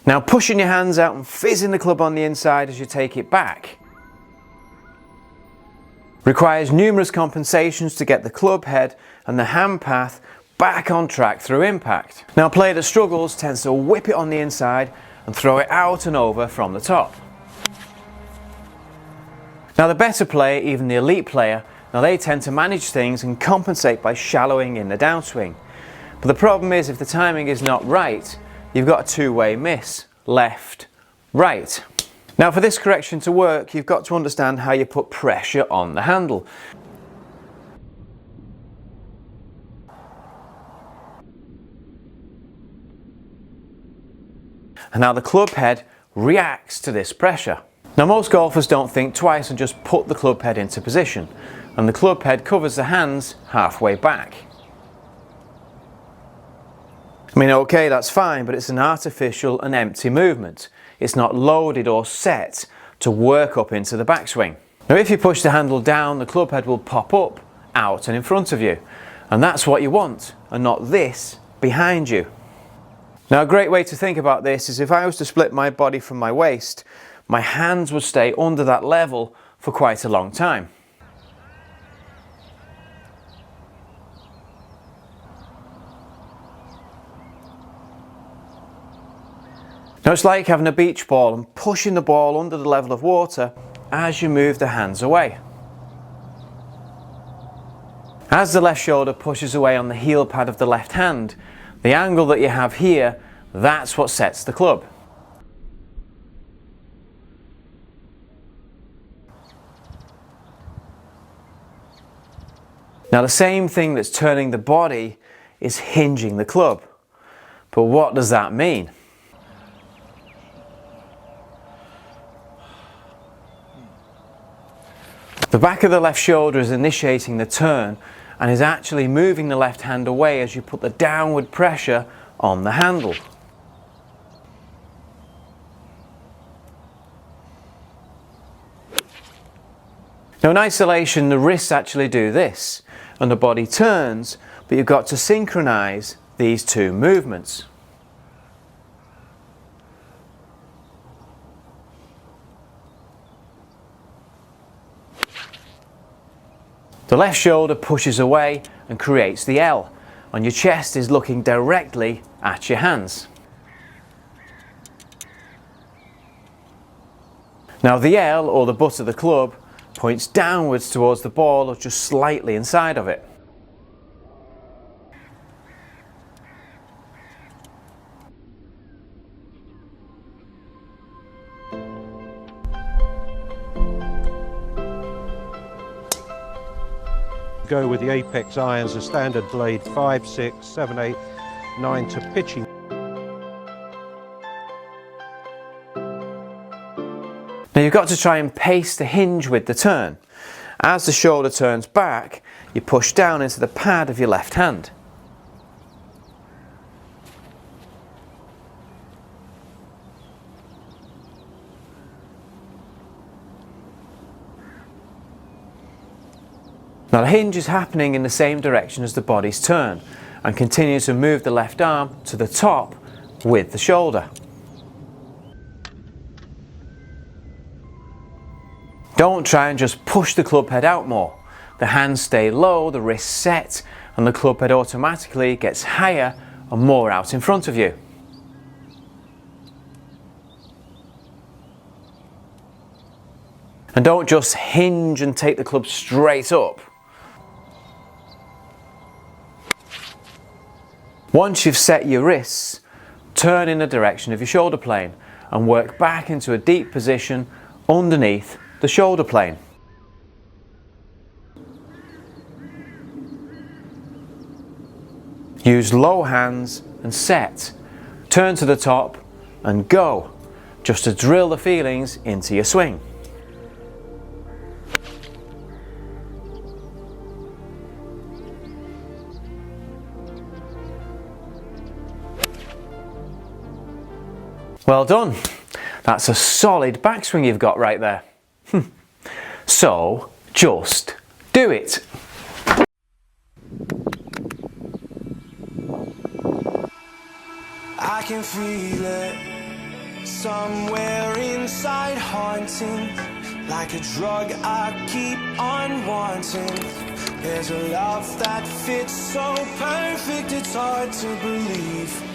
Now pushing your hands out and fizzing the club on the inside as you take it back requires numerous compensations to get the club head and the hand path back on track through impact. Now a player that struggles tends to whip it on the inside and throw it out and over from the top. Now the better player, even the elite player, now they tend to manage things and compensate by shallowing in the downswing. But the problem is, if the timing is not right, you've got a two-way miss, left, right. Now for this correction to work, you've got to understand how you put pressure on the handle. And now the club head reacts to this pressure. Now most golfers don't think twice and just put the club head into position, and the club head covers the hands halfway back. I mean, okay, that's fine, but it's an artificial and empty movement. It's not loaded or set to work up into the backswing. Now if you push the handle down, the club head will pop up, out and in front of you. And that's what you want, and not this behind you. Now a great way to think about this is, if I was to split my body from my waist, my hands would stay under that level for quite a long time. Now it's like having a beach ball and pushing the ball under the level of water as you move the hands away. As the left shoulder pushes away on the heel pad of the left hand, the angle that you have here, that's what sets the club. Now the same thing that's turning the body is hinging the club. But what does that mean? The back of the left shoulder is initiating the turn and is actually moving the left hand away as you put the downward pressure on the handle. Now in isolation, the wrists actually do this and the body turns, but you've got to synchronize these two movements. The left shoulder pushes away and creates the L, and your chest is looking directly at your hands. Now the L, or the butt of the club, points downwards towards the ball or just slightly inside of it. Go with the Apex irons, a standard blade 5, 6, 7, 8, 9 to pitching. Now you've got to try and pace the hinge with the turn. As the shoulder turns back, you push down into the pad of your left hand. Now the hinge is happening in the same direction as the body's turn and continues to move the left arm to the top with the shoulder. Don't try and just push the club head out more. The hands stay low, the wrists set, and the club head automatically gets higher and more out in front of you. And don't just hinge and take the club straight up. Once you've set your wrists, turn in the direction of your shoulder plane and work back into a deep position underneath the shoulder plane. Use low hands and set. Turn to the top and go, just to drill the feelings into your swing. Well done. That's a solid backswing you've got right there. So, just do it. I can feel it Somewhere inside haunting, like a drug I keep on wanting. There's a love that fits so perfect, it's hard to believe.